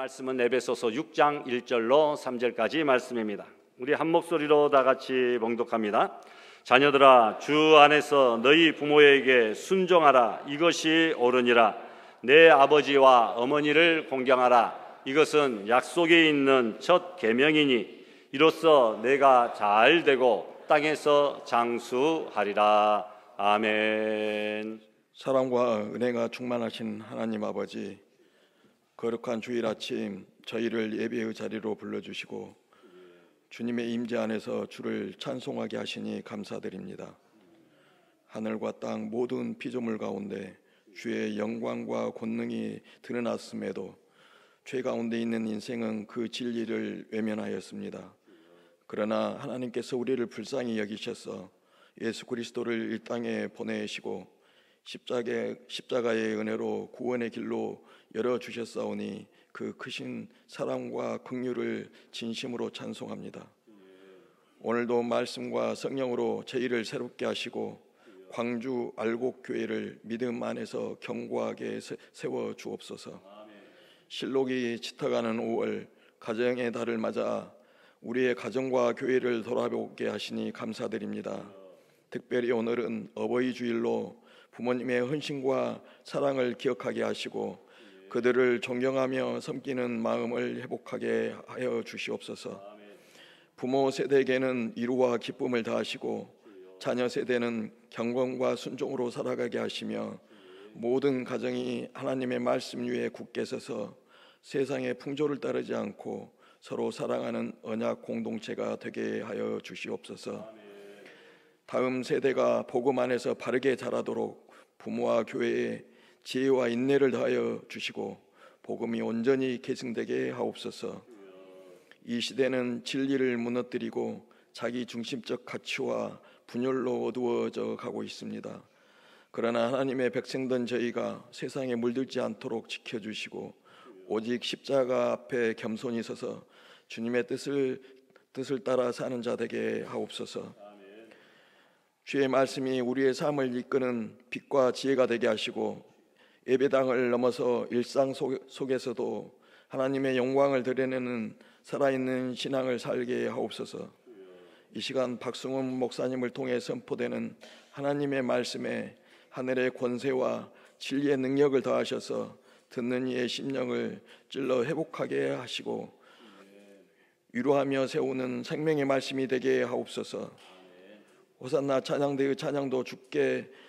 말씀은 에베소서 6장 1절로 3절까지 말씀입니다. 우리 한 목소리로 다 같이 봉독합니다. 자녀들아, 주 안에서 너희 부모에게 순종하라. 이것이 옳으니라. 내 아버지와 어머니를 공경하라. 이것은 약속이 있는 첫 계명이니 이로써 내가 잘 되고 땅에서 장수하리라. 아멘. 사랑과 은혜가 충만하신 하나님 아버지, 거룩한 주일 아침 저희를 예배의 자리로 불러주시고 주님의 임재 안에서 주를 찬송하게 하시니 감사드립니다. 하늘과 땅 모든 피조물 가운데 주의 영광과 권능이 드러났음에도 죄 가운데 있는 인생은 그 진리를 외면하였습니다. 그러나 하나님께서 우리를 불쌍히 여기셔서 예수 그리스도를 이 땅에 보내시고 십자가의 은혜로 구원의 길로 열어주셨사오니 그 크신 사랑과 긍휼을 진심으로 찬송합니다. 오늘도 말씀과 성령으로 저희를 새롭게 하시고 광주 알곡교회를 믿음 안에서 견고하게 세워주옵소서. 실록이 짙어가는 5월 가정의 달을 맞아 우리의 가정과 교회를 돌아보게 하시니 감사드립니다. 특별히 오늘은 어버이 주일로 부모님의 헌신과 사랑을 기억하게 하시고 그들을 존경하며 섬기는 마음을 회복하게 하여 주시옵소서. 부모 세대에게는 위로와 기쁨을 다하시고 자녀 세대는 경건과 순종으로 살아가게 하시며 모든 가정이 하나님의 말씀 위에 굳게 서서 세상의 풍조를 따르지 않고 서로 사랑하는 언약 공동체가 되게 하여 주시옵소서. 다음 세대가 복음 안에서 바르게 자라도록 부모와 교회에 지혜와 인내를 다하여 주시고 복음이 온전히 계승되게 하옵소서. 이 시대는 진리를 무너뜨리고 자기 중심적 가치와 분열로 어두워져 가고 있습니다. 그러나 하나님의 백성된 저희가 세상에 물들지 않도록 지켜주시고 오직 십자가 앞에 겸손히 서서 주님의 뜻을 따라 사는 자 되게 하옵소서. 주의 말씀이 우리의 삶을 이끄는 빛과 지혜가 되게 하시고 예배당을 넘어서 일상 속에서도 하나님의 영광을 드러내는 살아있는 신앙을 살게 하옵소서. 이 시간 박승훈 목사님을 통해 선포되는 하나님의 말씀에 하늘의 권세와 진리의 능력을 더하셔서 듣는 이의 심령을 찔러 회복하게 하시고 위로하며 세우는 생명의 말씀이 되게 하옵소서. 호산나 찬양대의 찬양도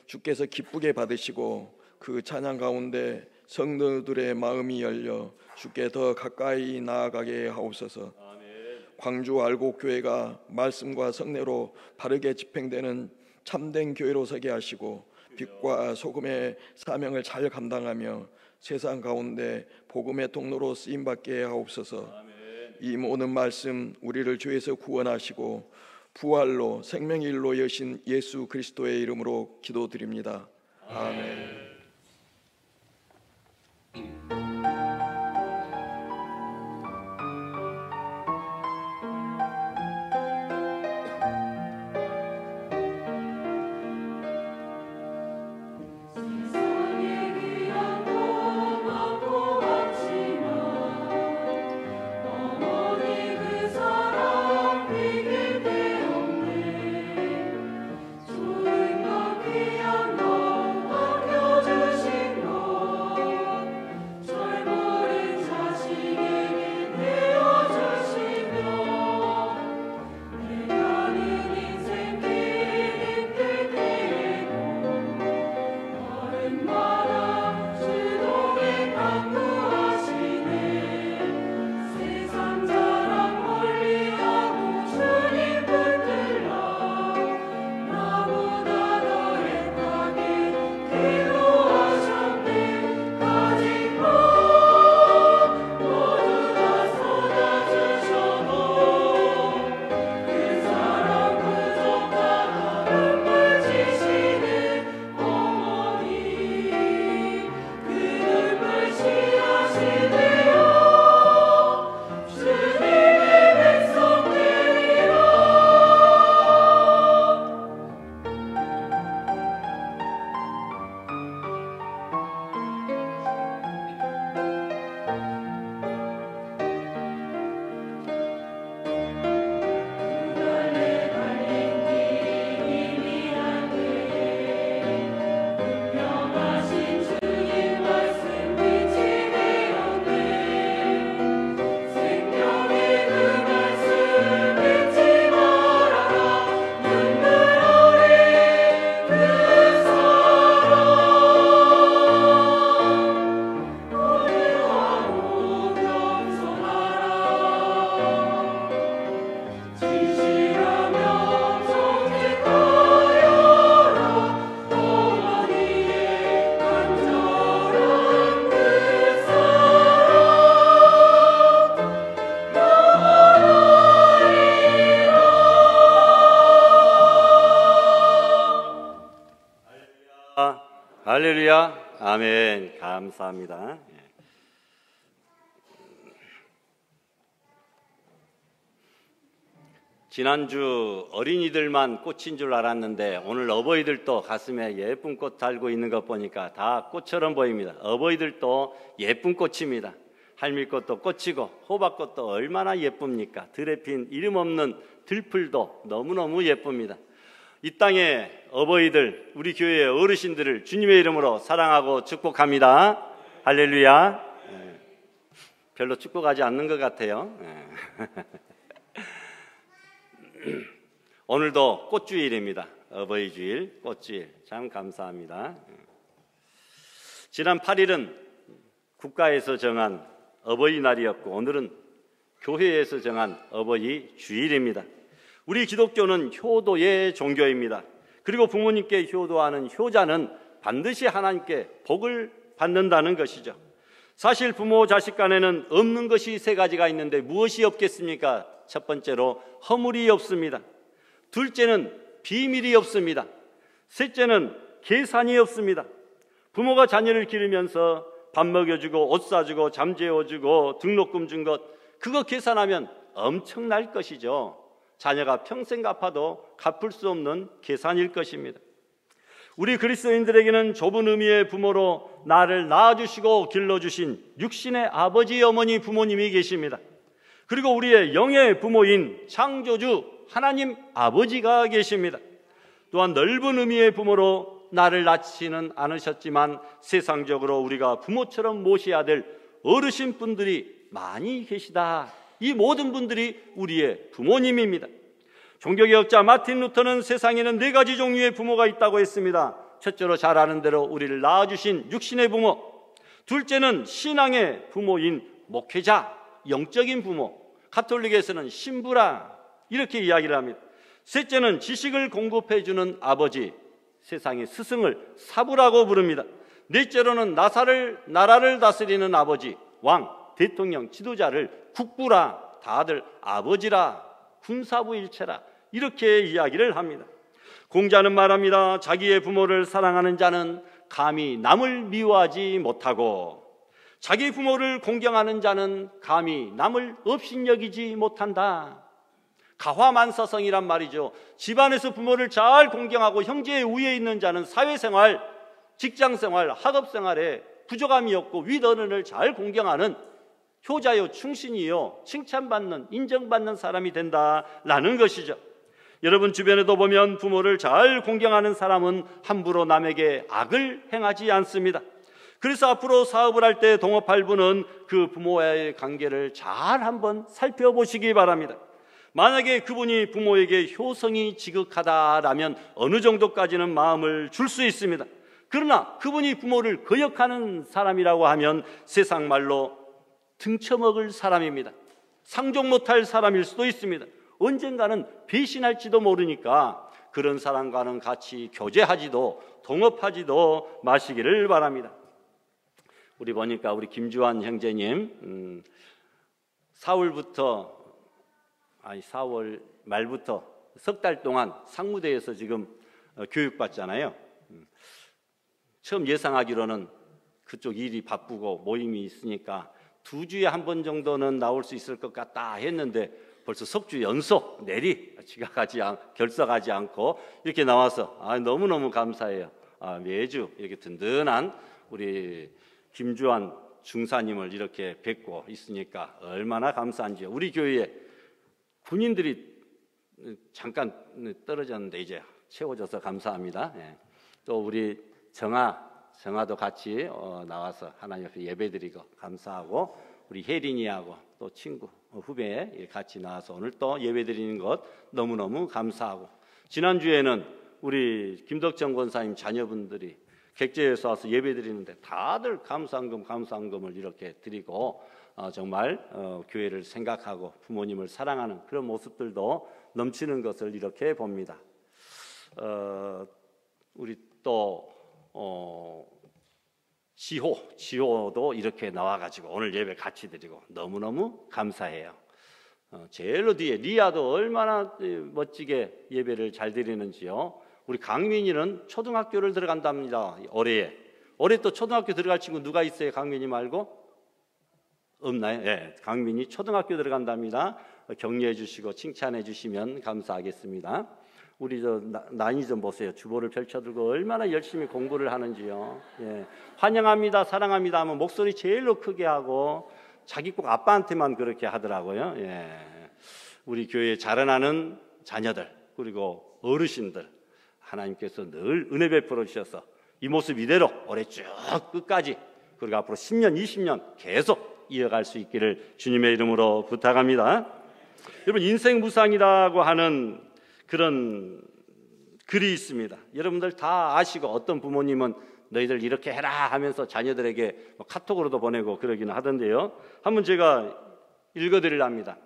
주께서 기쁘게 받으시고 그 찬양 가운데 성도들의 마음이 열려 주께 더 가까이 나아가게 하옵소서. 광주 알곡교회가 말씀과 성례로 바르게 집행되는 참된 교회로 서게 하시고 빛과 소금의 사명을 잘 감당하며 세상 가운데 복음의 통로로 쓰임받게 하옵소서. 이 모든 말씀 우리를 죄에서 구원하시고 부활로 생명의 일로 여신 예수 그리스도의 이름으로 기도드립니다. 아멘. 너 할렐루야. 아멘. 감사합니다. 지난주 어린이들만 꽃인 줄 알았는데 오늘 어버이들도 가슴에 예쁜 꽃 달고 있는 것 보니까 다 꽃처럼 보입니다. 어버이들도 예쁜 꽃입니다. 할미꽃도 꽃이고 호박꽃도 얼마나 예쁩니까? 들에 핀 이름 없는 들풀도 너무너무 예쁩니다. 이 땅의 어버이들, 우리 교회의 어르신들을 주님의 이름으로 사랑하고 축복합니다. 할렐루야. 별로 축복하지 않는 것 같아요. 오늘도 꽃주일입니다. 어버이 주일, 꽃주일. 참 감사합니다. 지난 8일은 국가에서 정한 어버이날이었고 오늘은 교회에서 정한 어버이 주일입니다. 우리 기독교는 효도의 종교입니다. 그리고 부모님께 효도하는 효자는 반드시 하나님께 복을 받는다는 것이죠. 사실 부모 자식 간에는 없는 것이 세 가지가 있는데 무엇이 없겠습니까? 첫 번째로 허물이 없습니다. 둘째는 비밀이 없습니다. 셋째는 계산이 없습니다. 부모가 자녀를 기르면서 밥 먹여주고 옷 사주고 잠 재워주고 등록금 준 것, 그거 계산하면 엄청날 것이죠. 자녀가 평생 갚아도 갚을 수 없는 계산일 것입니다. 우리 그리스도인들에게는 좁은 의미의 부모로 나를 낳아주시고 길러주신 육신의 아버지, 어머니, 부모님이 계십니다. 그리고 우리의 영의 부모인 창조주 하나님 아버지가 계십니다. 또한 넓은 의미의 부모로 나를 낳지는 않으셨지만 세상적으로 우리가 부모처럼 모셔야 될 어르신분들이 많이 계시다. 이 모든 분들이 우리의 부모님입니다. 종교개혁자 마틴 루터는 세상에는 4가지 종류의 부모가 있다고 했습니다. 첫째로 잘 아는 대로 우리를 낳아주신 육신의 부모, 둘째는 신앙의 부모인 목회자, 영적인 부모, 가톨릭에서는 신부라 이렇게 이야기를 합니다. 셋째는 지식을 공급해주는 아버지, 세상의 스승을 사부라고 부릅니다. 넷째로는 나라를 다스리는 아버지, 왕, 대통령, 지도자를 국부라, 다들 아버지라, 군사부일체라 이렇게 이야기를 합니다. 공자는 말합니다. 자기의 부모를 사랑하는 자는 감히 남을 미워하지 못하고 자기 부모를 공경하는 자는 감히 남을 업신여기지 못한다. 가화만사성이란 말이죠. 집안에서 부모를 잘 공경하고 형제의 우위에 있는 자는 사회생활, 직장생활, 학업생활에 부족함이 없고 윗어른을 잘 공경하는 효자요 충신이요 칭찬받는 인정받는 사람이 된다라는 것이죠. 여러분 주변에도 보면 부모를 잘 공경하는 사람은 함부로 남에게 악을 행하지 않습니다. 그래서 앞으로 사업을 할 때 동업할 분은 그 부모와의 관계를 잘 한번 살펴보시기 바랍니다. 만약에 그분이 부모에게 효성이 지극하다라면 어느 정도까지는 마음을 줄 수 있습니다. 그러나 그분이 부모를 거역하는 사람이라고 하면 세상 말로 등쳐먹을 사람입니다. 상종 못할 사람일 수도 있습니다. 언젠가는 배신할지도 모르니까 그런 사람과는 같이 교제하지도 동업하지도 마시기를 바랍니다. 우리 보니까 우리 김주환 형제님 4월 말부터 석 달 동안 상무대에서 지금 교육받잖아요. 처음 예상하기로는 그쪽 일이 바쁘고 모임이 있으니까 2주에 한 번 정도는 나올 수 있을 것 같다 했는데 벌써 석주 연속 내리 결석하지 않고 이렇게 나와서 너무너무 감사해요. 매주 이렇게 든든한 우리 김주환 중사님을 이렇게 뵙고 있으니까 얼마나 감사한지요. 우리 교회에 군인들이 잠깐 떨어졌는데 이제 채워져서 감사합니다. 또 우리 정아도 같이 나와서 하나님 앞에 예배드리고 감사하고 우리 혜린이하고 또 친구 후배 같이 나와서 오늘 또 예배드리는 것 너무너무 감사하고 지난주에는 우리 김덕정 권사님 자녀분들이 객재에서 와서 예배드리는데 다들 감사한금을 이렇게 드리고 정말 교회를 생각하고 부모님을 사랑하는 그런 모습들도 넘치는 것을 이렇게 봅니다. 우리 또 지호도 이렇게 나와가지고 오늘 예배 같이 드리고 너무너무 감사해요. 제일로 뒤에 리아도 얼마나 멋지게 예배를 잘 드리는지요. 우리 강민이는 초등학교를 들어간답니다. 올해 또 초등학교 들어갈 친구 누가 있어요? 강민이 말고? 없나요? 네, 강민이 초등학교 들어간답니다. 격려해 주시고 칭찬해 주시면 감사하겠습니다. 우리 나이 좀 보세요. 주보를 펼쳐들고 얼마나 열심히 공부를 하는지요. 예. 환영합니다, 사랑합니다 하면 목소리 제일로 크게 하고 자기 꼭 아빠한테만 그렇게 하더라고요. 예. 우리 교회에 자라나는 자녀들 그리고 어르신들 하나님께서 늘 은혜 베풀어 주셔서 이 모습 이대로 올해 쭉 끝까지 그리고 앞으로 10년, 20년 계속 이어갈 수 있기를 주님의 이름으로 부탁합니다. 여러분 인생무상이라고 하는 그런 글이 있습니다. 여러분들 다 아시고 어떤 부모님은 너희들 이렇게 해라 하면서 자녀들에게 카톡으로도 보내고 그러기는 하던데요. 한번 제가 읽어드리려 합니다.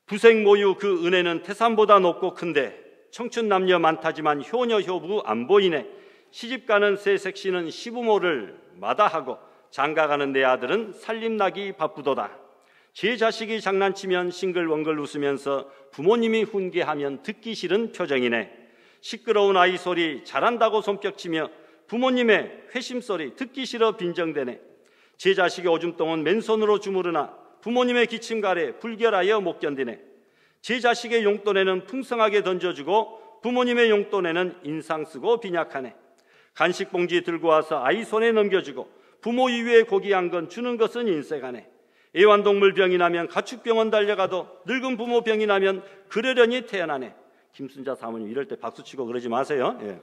부생모유 그 은혜는 태산보다 높고 큰데 청춘 남녀 많다지만 효녀 효부 안 보이네. 시집가는 새 색시는 시부모를 마다하고 장가가는 내 아들은 살림나기 바쁘도다. 제 자식이 장난치면 싱글벙글 웃으면서 부모님이 훈계하면 듣기 싫은 표정이네. 시끄러운 아이 소리 잘한다고 손뼉치며 부모님의 회심 소리 듣기 싫어 빈정대네. 제 자식이 오줌똥은 맨손으로 주무르나 부모님의 기침가래 불결하여 못 견디네. 제 자식의 용돈에는 풍성하게 던져주고 부모님의 용돈에는 인상 쓰고 빈약하네. 간식 봉지 들고 와서 아이 손에 넘겨주고 부모 이외에 고기 한 건 주는 것은 인색하네. 애완동물 병이 나면 가축병원 달려가도 늙은 부모 병이 나면 그러려니 태어나네. 김순자 사모님 이럴 때 박수치고 그러지 마세요. 예.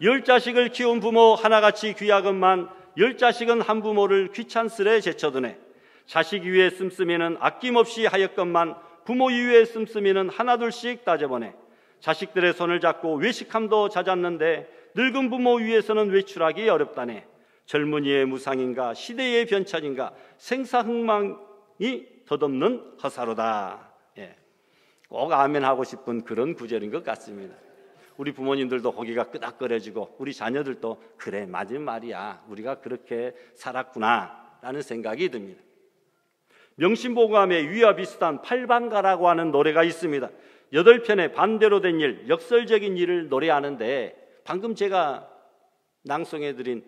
10자식을 키운 부모 하나같이 귀하건만 10자식은 한 부모를 귀찮스레 제쳐두네. 자식 위에 씀씀이는 아낌없이 하였건만 부모 위에 씀씀이는 하나둘씩 따져보네. 자식들의 손을 잡고 외식함도 잦았는데 늙은 부모 위에서는 외출하기 어렵다네. 젊은이의 무상인가 시대의 변천인가 생사흥망이 덧없는 허사로다. 예. 꼭 아멘하고 싶은 그런 구절인 것 같습니다. 우리 부모님들도 고개가 끄덕거려지고 우리 자녀들도 그래 맞은 말이야 우리가 그렇게 살았구나 라는 생각이 듭니다. 명심보감의 위와 비슷한 팔방가라고 하는 노래가 있습니다. 8편의 반대로 된 일, 역설적인 일을 노래하는데 방금 제가 낭송해드린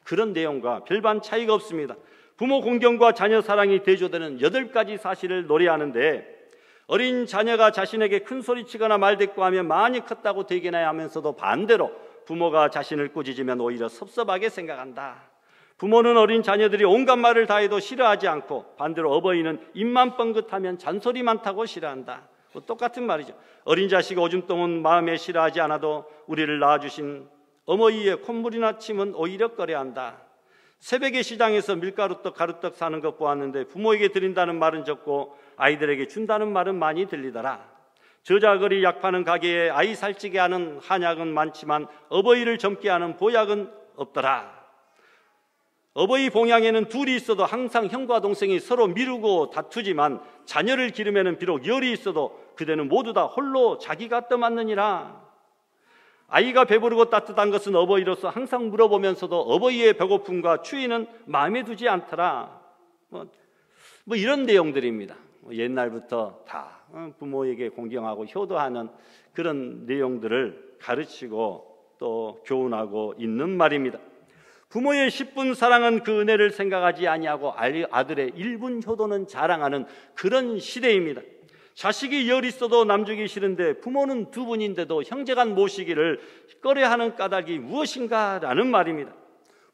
그런 내용과 별반 차이가 없습니다. 부모 공경과 자녀 사랑이 대조되는 8가지 사실을 노래하는데 어린 자녀가 자신에게 큰 소리치거나 말대꾸하면 많이 컸다고 되기나 하면서도 반대로 부모가 자신을 꾸짖으면 오히려 섭섭하게 생각한다. 부모는 어린 자녀들이 온갖 말을 다 해도 싫어하지 않고 반대로 어버이는 입만 뻥긋하면 잔소리 많다고 싫어한다. 똑같은 말이죠. 어린 자식 오줌똥은 마음에 싫어하지 않아도 우리를 낳아주신 어머니의 콧물이나 침은 오히려 꺼려한다. 새벽에 시장에서 밀가루떡 가루떡 사는 것 보았는데 부모에게 드린다는 말은 적고 아이들에게 준다는 말은 많이 들리더라. 저작거리 약 파는 가게에 아이 살찌게 하는 한약은 많지만 어버이를 젊게 하는 보약은 없더라. 어버이 봉양에는 둘이 있어도 항상 형과 동생이 서로 미루고 다투지만 자녀를 기르면은 비록 열이 있어도 그대는 모두 다 홀로 자기가 떠맡느니라. 아이가 배부르고 따뜻한 것은 어버이로서 항상 물어보면서도 어버이의 배고픔과 추위는 마음에 두지 않더라. 뭐 이런 내용들입니다. 옛날부터 다 부모에게 공경하고 효도하는 그런 내용들을 가르치고 또 교훈하고 있는 말입니다. 부모의 10분 사랑은 그 은혜를 생각하지 아니하고 아들의 1분 효도는 자랑하는 그런 시대입니다. 자식이 열 있어도 남주기 싫은데 부모는 2분인데도 형제간 모시기를 꺼려하는 까닭이 무엇인가 라는 말입니다.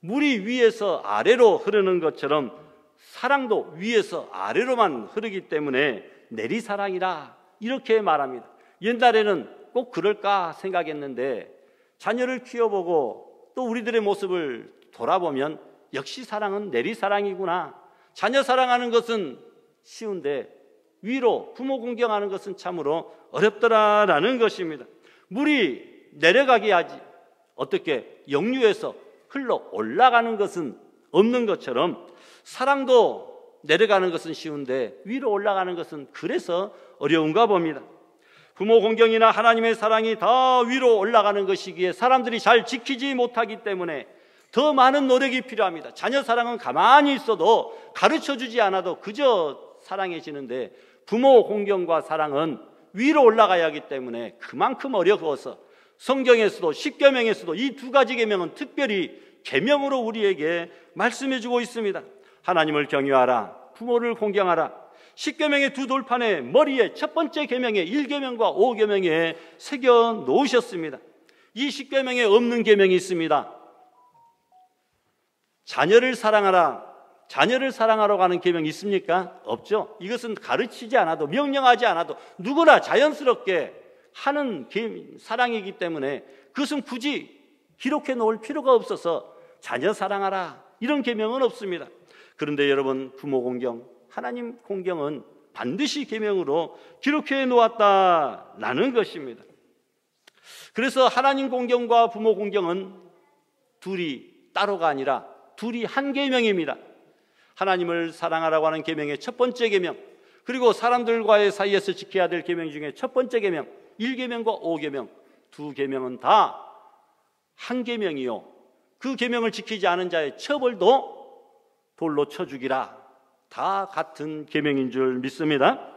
물이 위에서 아래로 흐르는 것처럼 사랑도 위에서 아래로만 흐르기 때문에 내리사랑이라 이렇게 말합니다. 옛날에는 꼭 그럴까 생각했는데 자녀를 키워보고 또 우리들의 모습을 돌아보면 역시 사랑은 내리사랑이구나. 자녀 사랑하는 것은 쉬운데 위로 부모 공경하는 것은 참으로 어렵더라라는 것입니다. 물이 내려가게 하지 어떻게 역류해서 흘러 올라가는 것은 없는 것처럼 사랑도 내려가는 것은 쉬운데 위로 올라가는 것은 그래서 어려운가 봅니다. 부모 공경이나 하나님의 사랑이 다 위로 올라가는 것이기에 사람들이 잘 지키지 못하기 때문에 더 많은 노력이 필요합니다. 자녀 사랑은 가만히 있어도 가르쳐주지 않아도 그저 사랑해지는데 부모 공경과 사랑은 위로 올라가야 하기 때문에 그만큼 어려워서 성경에서도 십계명에서도 이 두 가지 계명은 특별히 계명으로 우리에게 말씀해주고 있습니다. 하나님을 경유하라, 부모를 공경하라. 십계명의 두 돌판에 머리에 첫 번째 계명에 1계명과 5계명에 새겨 놓으셨습니다. 이 십계명에 없는 계명이 있습니다. 자녀를 사랑하라. 자녀를 사랑하라고 하는 계명이 있습니까? 없죠. 이것은 가르치지 않아도, 명령하지 않아도 누구나 자연스럽게 하는 사랑이기 때문에 그것은 굳이 기록해 놓을 필요가 없어서 자녀 사랑하라 이런 계명은 없습니다. 그런데 여러분, 부모 공경, 하나님 공경은 반드시 계명으로 기록해 놓았다라는 것입니다. 그래서 하나님 공경과 부모 공경은 둘이 따로가 아니라 둘이 한 계명입니다. 하나님을 사랑하라고 하는 계명의 첫 번째 계명, 그리고 사람들과의 사이에서 지켜야 될 계명 중에 첫 번째 계명 1계명과 5계명, 두 계명은 다 한 계명이요, 그 계명을 지키지 않은 자의 처벌도 돌로 쳐 죽이라, 다 같은 계명인 줄 믿습니다.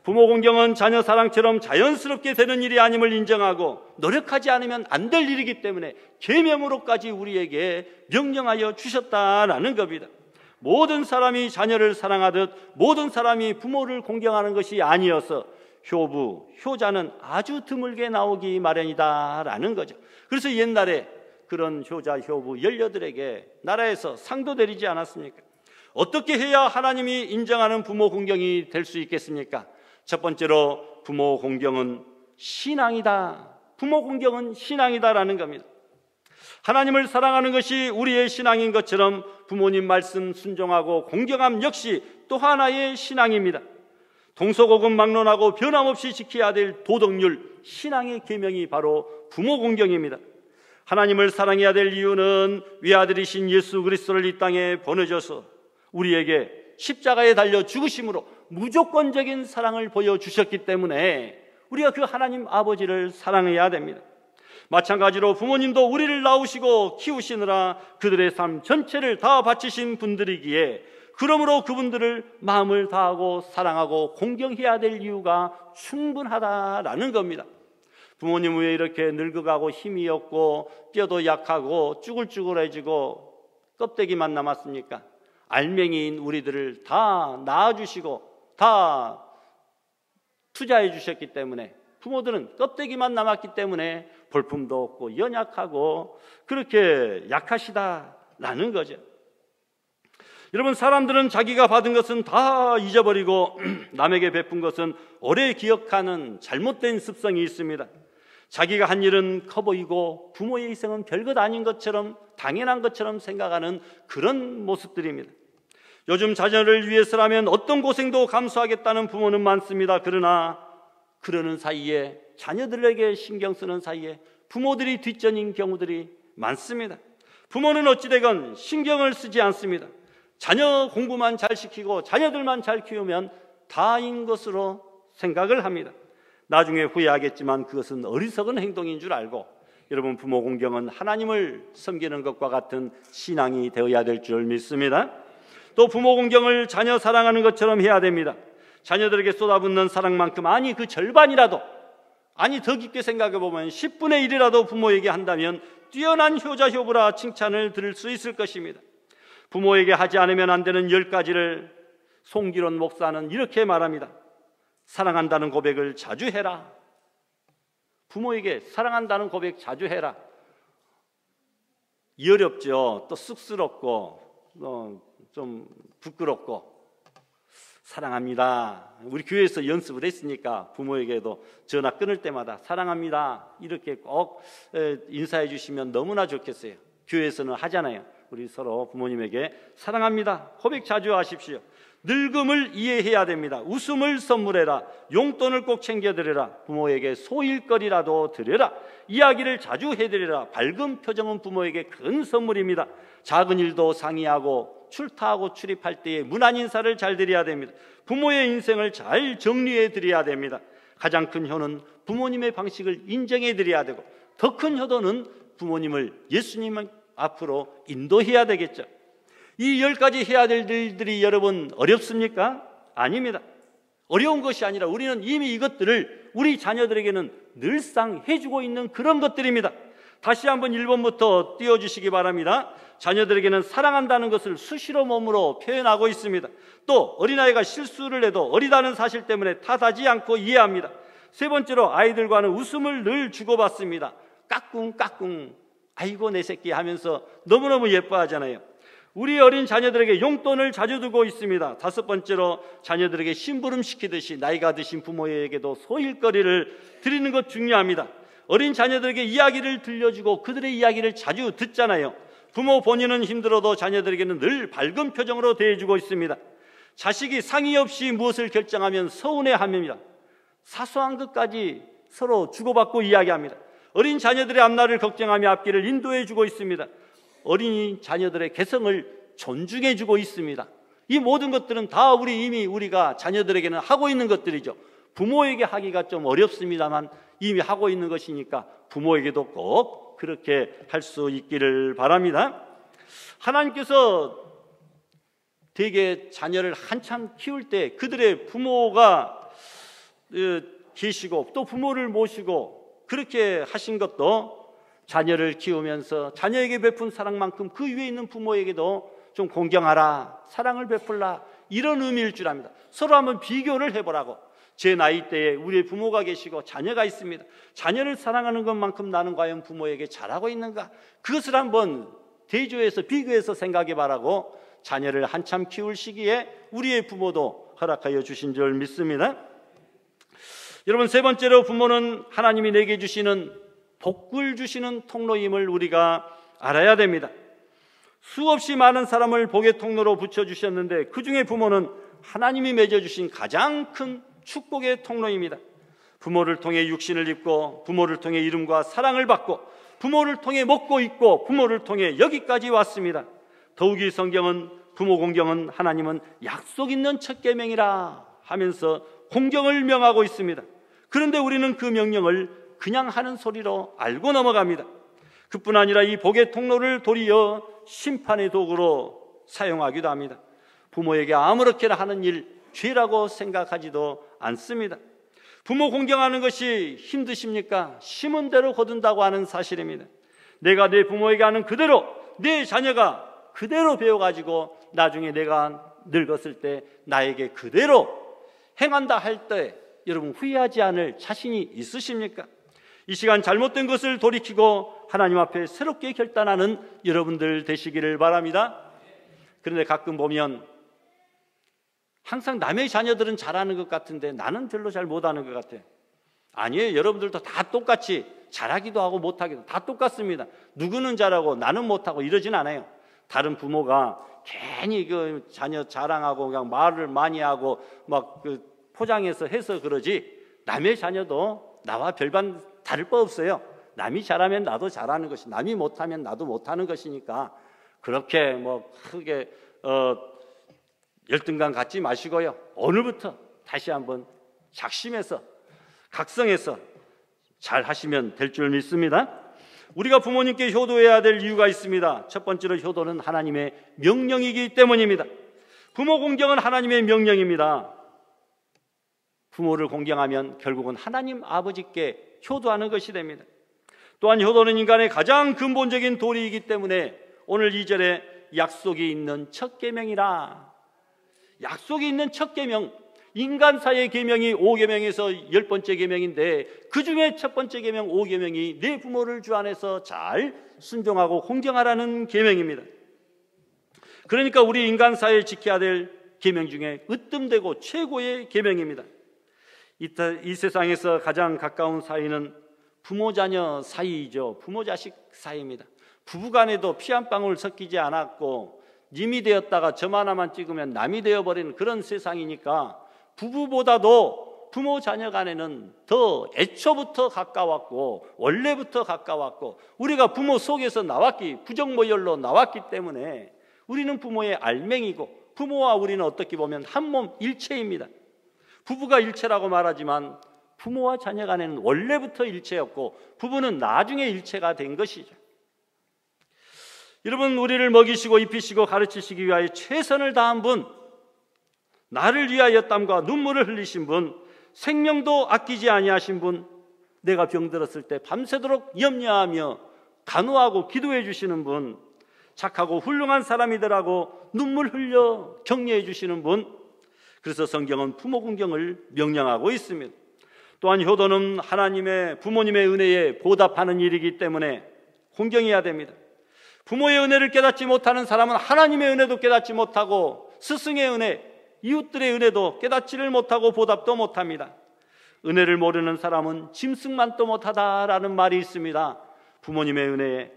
부모 공경은 자녀 사랑처럼 자연스럽게 되는 일이 아님을 인정하고 노력하지 않으면 안 될 일이기 때문에 계명으로까지 우리에게 명령하여 주셨다라는 겁니다. 모든 사람이 자녀를 사랑하듯 모든 사람이 부모를 공경하는 것이 아니어서 효부, 효자는 아주 드물게 나오기 마련이다라는 거죠. 그래서 옛날에 그런 효자, 효부 18에게 나라에서 상도 내리지 않았습니까? 어떻게 해야 하나님이 인정하는 부모 공경이 될 수 있겠습니까? 첫 번째로 부모 공경은 신앙이다. 부모 공경은 신앙이다라는 겁니다. 하나님을 사랑하는 것이 우리의 신앙인 것처럼 부모님 말씀 순종하고 공경함 역시 또 하나의 신앙입니다. 동서고금 막론하고 변함없이 지켜야 될 도덕률, 신앙의 계명이 바로 부모 공경입니다. 하나님을 사랑해야 될 이유는 외아들이신 예수 그리스도를 이 땅에 보내줘서 우리에게 십자가에 달려 죽으심으로 무조건적인 사랑을 보여주셨기 때문에 우리가 그 하나님 아버지를 사랑해야 됩니다. 마찬가지로 부모님도 우리를 낳으시고 키우시느라 그들의 삶 전체를 다 바치신 분들이기에 그러므로 그분들을 마음을 다하고 사랑하고 공경해야 될 이유가 충분하다라는 겁니다. 부모님 왜 이렇게 늙어가고 힘이 없고 뼈도 약하고 쭈글쭈글해지고 껍데기만 남았습니까? 알맹이인 우리들을 다 낳아주시고 다 투자해 주셨기 때문에 부모들은 껍데기만 남았기 때문에 볼품도 없고 연약하고 그렇게 약하시다라는 거죠. 여러분, 사람들은 자기가 받은 것은 다 잊어버리고 남에게 베푼 것은 오래 기억하는 잘못된 습성이 있습니다. 자기가 한 일은 커 보이고 부모의 희생은 별것 아닌 것처럼 당연한 것처럼 생각하는 그런 모습들입니다. 요즘 자녀를 위해서라면 어떤 고생도 감수하겠다는 부모는 많습니다. 그러나 그러는 사이에 자녀들에게 신경 쓰는 사이에 부모들이 뒷전인 경우들이 많습니다. 부모는 어찌되건 신경을 쓰지 않습니다. 자녀 공부만 잘 시키고 자녀들만 잘 키우면 다인 것으로 생각을 합니다. 나중에 후회하겠지만 그것은 어리석은 행동인 줄 알고, 여러분, 부모 공경은 하나님을 섬기는 것과 같은 신앙이 되어야 될 줄 믿습니다. 또 부모 공경을 자녀 사랑하는 것처럼 해야 됩니다. 자녀들에게 쏟아붓는 사랑만큼, 아니 그 절반이라도, 아니 더 깊게 생각해 보면 10분의 1이라도 부모에게 한다면 뛰어난 효자 효부라 칭찬을 들을 수 있을 것입니다. 부모에게 하지 않으면 안 되는 10가지를 송기론 목사는 이렇게 말합니다. 사랑한다는 고백을 자주 해라. 부모에게 사랑한다는 고백 자주 해라. 어렵죠. 또 쑥스럽고 좀 부끄럽고. 사랑합니다. 우리 교회에서 연습을 했으니까 부모에게도 전화 끊을 때마다 사랑합니다 이렇게 꼭 인사해 주시면 너무나 좋겠어요. 교회에서는 하잖아요. 우리 서로 부모님에게 사랑합니다 고백 자주 하십시오. 늙음을 이해해야 됩니다. 웃음을 선물해라. 용돈을 꼭 챙겨드려라. 부모에게 소일거리라도 드려라. 이야기를 자주 해드려라. 밝은 표정은 부모에게 큰 선물입니다. 작은 일도 상의하고 출타하고 출입할 때에 문안 인사를 잘 드려야 됩니다. 부모의 인생을 잘 정리해 드려야 됩니다. 가장 큰 효는 부모님의 방식을 인정해 드려야 되고, 더 큰 효도는 부모님을 예수님 앞으로 인도해야 되겠죠. 이 10가지 해야 될 일들이 여러분 어렵습니까? 아닙니다. 어려운 것이 아니라 우리는 이미 이것들을 우리 자녀들에게는 늘상 해주고 있는 그런 것들입니다. 다시 한번 1번부터 띄워주시기 바랍니다. 자녀들에게는 사랑한다는 것을 수시로 몸으로 표현하고 있습니다. 또 어린아이가 실수를 해도 어리다는 사실 때문에 탓하지 않고 이해합니다. 세 번째로 아이들과는 웃음을 늘 주고받습니다. 까꿍까꿍, 아이고 내 새끼 하면서 너무너무 예뻐하잖아요. 우리 어린 자녀들에게 용돈을 자주 두고 있습니다. 다섯 번째로 자녀들에게 심부름시키듯이 나이가 드신 부모에게도 소일거리를 드리는 것 중요합니다. 어린 자녀들에게 이야기를 들려주고 그들의 이야기를 자주 듣잖아요. 부모 본인은 힘들어도 자녀들에게는 늘 밝은 표정으로 대해주고 있습니다. 자식이 상의 없이 무엇을 결정하면 서운해합니다. 사소한 것까지 서로 주고받고 이야기합니다. 어린 자녀들의 앞날을 걱정하며 앞길을 인도해주고 있습니다. 어린이 자녀들의 개성을 존중해주고 있습니다. 이 모든 것들은 다 이미 우리가 자녀들에게는 하고 있는 것들이죠. 부모에게 하기가 좀 어렵습니다만 이미 하고 있는 것이니까 부모에게도 꼭 그렇게 할 수 있기를 바랍니다. 하나님께서 대개 자녀를 한참 키울 때 그들의 부모가 계시고 또 부모를 모시고 그렇게 하신 것도 자녀를 키우면서 자녀에게 베푼 사랑만큼 그 위에 있는 부모에게도 좀 공경하라, 사랑을 베풀라, 이런 의미일 줄 압니다. 서로 한번 비교를 해보라고. 제 나이 때에 우리의 부모가 계시고 자녀가 있습니다. 자녀를 사랑하는 것만큼 나는 과연 부모에게 잘하고 있는가? 그것을 한번 대조해서 비교해서 생각해 보라고 자녀를 한참 키울 시기에 우리의 부모도 허락하여 주신 줄 믿습니다. 여러분, 세 번째로 부모는 하나님이 내게 주시는 복을 주시는 통로임을 우리가 알아야 됩니다. 수없이 많은 사람을 복의 통로로 붙여주셨는데 그 중에 부모는 하나님이 맺어주신 가장 큰 축복의 통로입니다. 부모를 통해 육신을 입고 부모를 통해 이름과 사랑을 받고 부모를 통해 먹고 있고 부모를 통해 여기까지 왔습니다. 더욱이 성경은 부모 공경은 하나님은 약속 있는 첫 계명이라 하면서 공경을 명하고 있습니다. 그런데 우리는 그 명령을 그냥 하는 소리로 알고 넘어갑니다. 그뿐 아니라 이 복의 통로를 도리어 심판의 도구로 사용하기도 합니다. 부모에게 아무렇게나 하는 일 죄라고 생각하지도 않습니다. 부모 공경하는 것이 힘드십니까? 심은 대로 거둔다고 하는 사실입니다. 내가 내 부모에게 하는 그대로 내 자녀가 그대로 배워가지고 나중에 내가 늙었을 때 나에게 그대로 행한다 할 때 여러분 후회하지 않을 자신이 있으십니까? 이 시간 잘못된 것을 돌이키고 하나님 앞에 새롭게 결단하는 여러분들 되시기를 바랍니다. 그런데 가끔 보면 항상 남의 자녀들은 잘하는 것 같은데 나는 별로 잘 못하는 것 같아. 아니에요. 여러분들도 다 똑같이 잘하기도 하고 못하기도 다 똑같습니다. 누구는 잘하고 나는 못하고 이러진 않아요. 다른 부모가 괜히 그 자녀 자랑하고 그냥 말을 많이 하고 막 그 포장해서 해서 그러지 남의 자녀도 나와 별반 다를 바 없어요. 남이 잘하면 나도 잘하는 것이, 남이 못하면 나도 못하는 것이니까 그렇게 뭐 크게 열등감 갖지 마시고요. 오늘부터 다시 한번 작심해서 각성해서 잘 하시면 될 줄 믿습니다. 우리가 부모님께 효도해야 될 이유가 있습니다. 첫 번째로 효도는 하나님의 명령이기 때문입니다. 부모 공경은 하나님의 명령입니다. 부모를 공경하면 결국은 하나님 아버지께 효도하는 것이 됩니다. 또한 효도는 인간의 가장 근본적인 도리이기 때문에 오늘 2절에 약속이 있는 첫 계명이라, 약속이 있는 첫 계명, 인간사의 계명이 5계명에서 10번째 계명인데 그 중에 첫 번째 계명 5계명이 내 부모를 주 안에서 잘 순종하고 공경하라는 계명입니다. 그러니까 우리 인간사에 지켜야 될 계명 중에 으뜸되고 최고의 계명입니다. 이 세상에서 가장 가까운 사이는 부모 자녀 사이이죠. 부모 자식 사이입니다. 부부간에도 피 한 방울 섞이지 않았고 님이 되었다가 점 하나만 찍으면 남이 되어버리는 그런 세상이니까 부부보다도 부모 자녀 간에는 더 애초부터 가까웠고 원래부터 가까웠고 우리가 부모 속에서 나왔기, 부정모혈로 나왔기 때문에 우리는 부모의 알맹이고 부모와 우리는 어떻게 보면 한 몸 일체입니다. 부부가 일체라고 말하지만 부모와 자녀 간에는 원래부터 일체였고 부부는 나중에 일체가 된 것이죠. 여러분, 우리를 먹이시고 입히시고 가르치시기 위하여 최선을 다한 분, 나를 위하여 땀과 눈물을 흘리신 분, 생명도 아끼지 아니하신 분, 내가 병들었을 때 밤새도록 염려하며 간호하고 기도해 주시는 분, 착하고 훌륭한 사람이더라고 눈물 흘려 격려해 주시는 분. 그래서 성경은 부모 공경을 명령하고 있습니다. 또한 효도는 부모님의 은혜에 보답하는 일이기 때문에 공경해야 됩니다. 부모의 은혜를 깨닫지 못하는 사람은 하나님의 은혜도 깨닫지 못하고 스승의 은혜, 이웃들의 은혜도 깨닫지를 못하고 보답도 못합니다. 은혜를 모르는 사람은 짐승만도 못하다라는 말이 있습니다. 부모님의 은혜에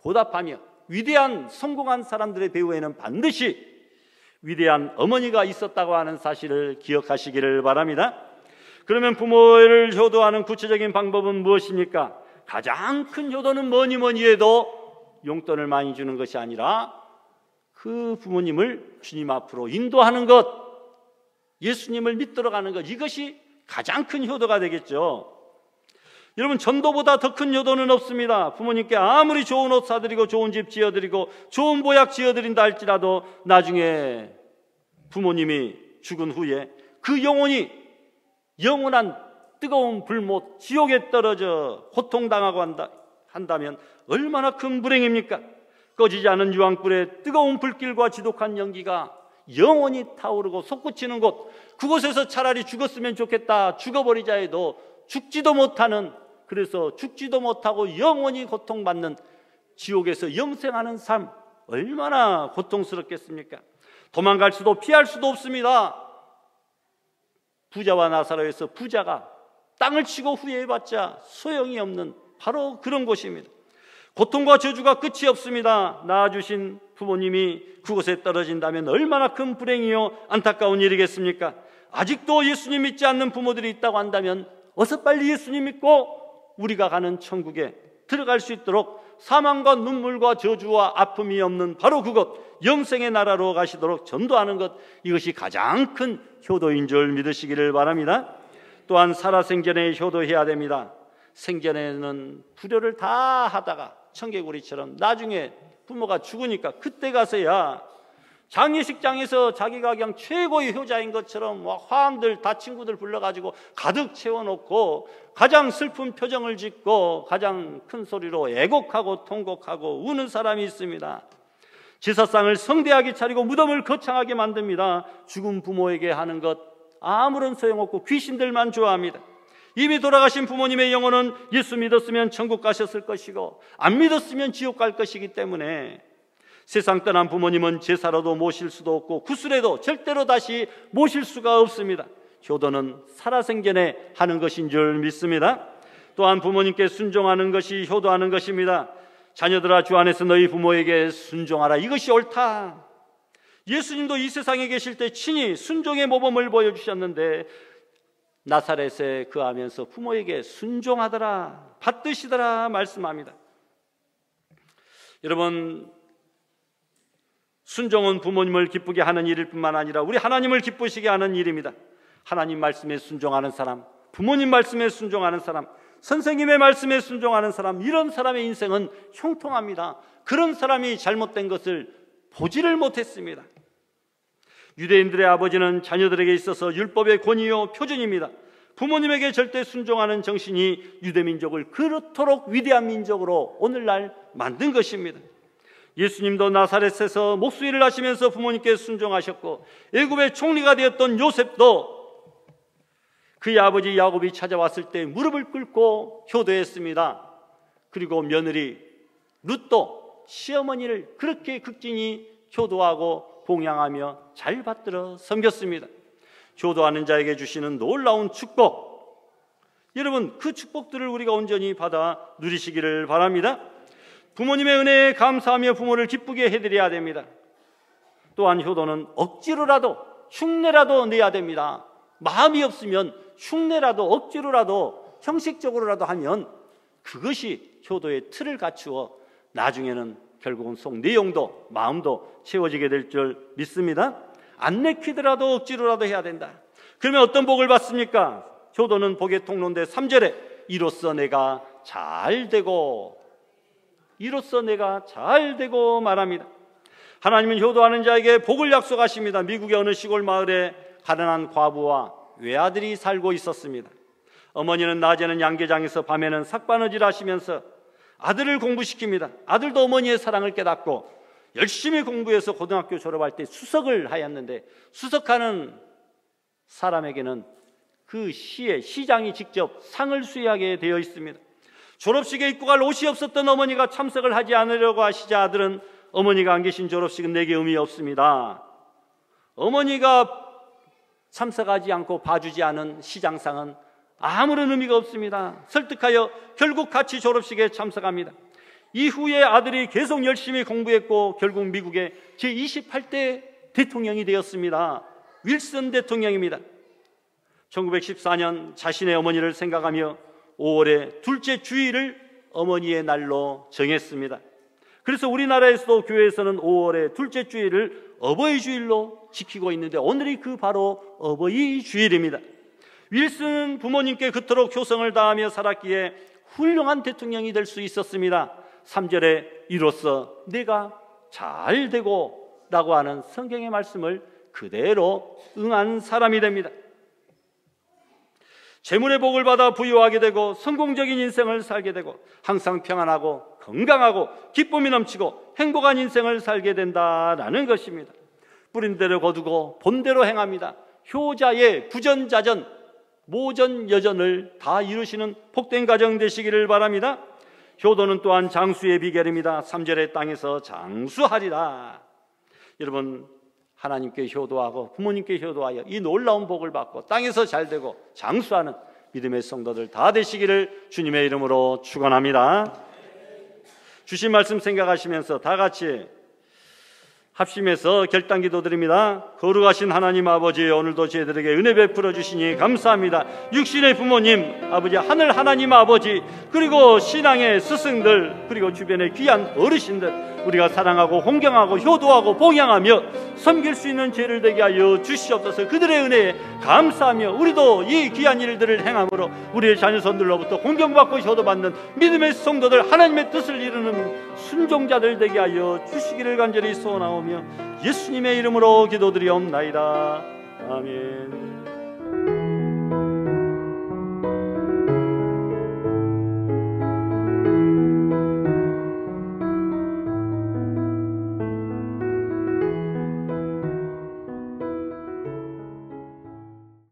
보답하며 위대한 성공한 사람들의 배후에는 반드시 위대한 어머니가 있었다고 하는 사실을 기억하시기를 바랍니다. 그러면 부모를 효도하는 구체적인 방법은 무엇입니까? 가장 큰 효도는 뭐니 해도 용돈을 많이 주는 것이 아니라 그 부모님을 주님 앞으로 인도하는 것, 예수님을 믿도록 하는 것, 이것이 가장 큰 효도가 되겠죠. 여러분, 전도보다 더 큰 효도는 없습니다. 부모님께 아무리 좋은 옷 사드리고 좋은 집 지어드리고 좋은 보약 지어드린다 할지라도 나중에 부모님이 죽은 후에 그 영혼이 영원한 뜨거운 불못 지옥에 떨어져 고통당하고 한다면 얼마나 큰 불행입니까? 꺼지지 않은 유황불의 뜨거운 불길과 지독한 연기가 영원히 타오르고 솟구치는 곳, 그곳에서 차라리 죽었으면 좋겠다, 죽어버리자 해도 죽지도 못하는, 그래서 죽지도 못하고 영원히 고통받는 지옥에서 영생하는 삶, 얼마나 고통스럽겠습니까? 도망갈 수도 피할 수도 없습니다. 부자와 나사로에서 부자가 땅을 치고 후회해봤자 소용이 없는 바로 그런 곳입니다. 고통과 저주가 끝이 없습니다. 낳아주신 부모님이 그곳에 떨어진다면 얼마나 큰 불행이요 안타까운 일이겠습니까? 아직도 예수님 믿지 않는 부모들이 있다고 한다면 어서 빨리 예수님 믿고 우리가 가는 천국에 들어갈 수 있도록 사망과 눈물과 저주와 아픔이 없는 바로 그곳, 영생의 나라로 가시도록 전도하는 것, 이것이 가장 큰 효도인 줄 믿으시기를 바랍니다. 또한 살아생전에 효도해야 됩니다. 생전에는 불효를 다 하다가 청개구리처럼 나중에 부모가 죽으니까 그때 가서야 장례식장에서 자기가 그냥 최고의 효자인 것처럼 화am들 다 친구들 불러가지고 가득 채워놓고 가장 슬픈 표정을 짓고 가장 큰 소리로 애곡하고 통곡하고 우는 사람이 있습니다. 제사상을 성대하게 차리고 무덤을 거창하게 만듭니다. 죽은 부모에게 하는 것 아무런 소용없고 귀신들만 좋아합니다. 이미 돌아가신 부모님의 영혼은 예수 믿었으면 천국 가셨을 것이고 안 믿었으면 지옥 갈 것이기 때문에 세상 떠난 부모님은 제사로도 모실 수도 없고 구슬에도 절대로 다시 모실 수가 없습니다. 효도는 살아생전에 하는 것인 줄 믿습니다. 또한 부모님께 순종하는 것이 효도하는 것입니다. 자녀들아, 주 안에서 너희 부모에게 순종하라, 이것이 옳다. 예수님도 이 세상에 계실 때 친히 순종의 모범을 보여주셨는데 나사렛에 거하면서 부모에게 순종하더라, 받드시더라 말씀합니다. 여러분, 순종은 부모님을 기쁘게 하는 일일 뿐만 아니라 우리 하나님을 기쁘시게 하는 일입니다. 하나님 말씀에 순종하는 사람, 부모님 말씀에 순종하는 사람, 선생님의 말씀에 순종하는 사람, 이런 사람의 인생은 형통합니다. 그런 사람이 잘못된 것을 보지를 못했습니다. 유대인들의 아버지는 자녀들에게 있어서 율법의 권위요 표준입니다. 부모님에게 절대 순종하는 정신이 유대민족을 그렇도록 위대한 민족으로 오늘날 만든 것입니다. 예수님도 나사렛에서 목수일을 하시면서 부모님께 순종하셨고 애굽의 총리가 되었던 요셉도 그의 아버지 야곱이 찾아왔을 때 무릎을 꿇고 효도했습니다. 그리고 며느리 룻도 시어머니를 그렇게 극진히 효도하고 봉양하며 잘 받들어 섬겼습니다. 효도하는 자에게 주시는 놀라운 축복, 여러분, 그 축복들을 우리가 온전히 받아 누리시기를 바랍니다. 부모님의 은혜에 감사하며 부모를 기쁘게 해드려야 됩니다. 또한 효도는 억지로라도 흉내라도 내야 됩니다. 마음이 없으면 흉내라도 억지로라도 형식적으로라도 하면 그것이 효도의 틀을 갖추어 나중에는 결국은 속 내용도 마음도 채워지게 될 줄 믿습니다. 안 내키더라도 억지로라도 해야 된다. 그러면 어떤 복을 받습니까? 효도는 복의 통로인데 3절에 이로써 내가 잘되고, 이로써 내가 잘되고 말합니다. 하나님은 효도하는 자에게 복을 약속하십니다. 미국의 어느 시골 마을에 가난한 과부와 외아들이 살고 있었습니다. 어머니는 낮에는 양계장에서 밤에는 삭바느질 하시면서 아들을 공부시킵니다. 아들도 어머니의 사랑을 깨닫고 열심히 공부해서 고등학교 졸업할 때 수석을 하였는데, 수석하는 사람에게는 그 시의 시장이 직접 상을 수여하게 되어 있습니다. 졸업식에 입고 갈 옷이 없었던 어머니가 참석을 하지 않으려고 하시자 아들은 어머니가 안 계신 졸업식은 내게 의미 없습니다. 어머니가 참석하지 않고 봐주지 않은 시장상은 아무런 의미가 없습니다. 설득하여 결국 같이 졸업식에 참석합니다. 이후에 아들이 계속 열심히 공부했고 결국 미국의 제28대 대통령이 되었습니다. 윌슨 대통령입니다. 1914년 자신의 어머니를 생각하며 5월의 둘째 주일을 어머니의 날로 정했습니다. 그래서 우리나라에서도 교회에서는 5월의 둘째 주일을 어버이 주일로 지키고 있는데 오늘이 그 바로 어버이 주일입니다. 윌슨 부모님께 그토록 효성을 다하며 살았기에 훌륭한 대통령이 될 수 있었습니다. 3절에 이로써 내가 잘되고 라고 하는 성경의 말씀을 그대로 응한 사람이 됩니다. 재물의 복을 받아 부유하게 되고 성공적인 인생을 살게 되고 항상 평안하고 건강하고 기쁨이 넘치고 행복한 인생을 살게 된다라는 것입니다. 뿌린 대로 거두고 본대로 행합니다. 효자의 부전자전 모전여전을 다 이루시는 복된 가정 되시기를 바랍니다. 효도는 또한 장수의 비결입니다. 3절의 땅에서 장수하리라. 여러분, 하나님께 효도하고 부모님께 효도하여 이 놀라운 복을 받고 땅에서 잘되고 장수하는 믿음의 성도들 다 되시기를 주님의 이름으로 축원합니다. 주신 말씀 생각하시면서 다 같이 합심해서 결단기도 드립니다. 거룩하신 하나님 아버지, 오늘도 저희들에게 은혜 베풀어 주시니 감사합니다. 육신의 부모님, 아버지, 하늘 하나님 아버지, 그리고 신앙의 스승들, 그리고 주변의 귀한 어르신들, 우리가 사랑하고 홍경하고 효도하고 봉양하며 섬길 수 있는 죄를 되게 하여 주시옵소서. 그들의 은혜에 감사하며 우리도 이 귀한 일들을 행함으로 우리의 자녀손들로부터 공경받고 효도받는 믿음의 성도들, 하나님의 뜻을 이루는 순종자들 되게 하여 주시기를 간절히 소원하오며 예수님의 이름으로 기도드리옵나이다. 아멘.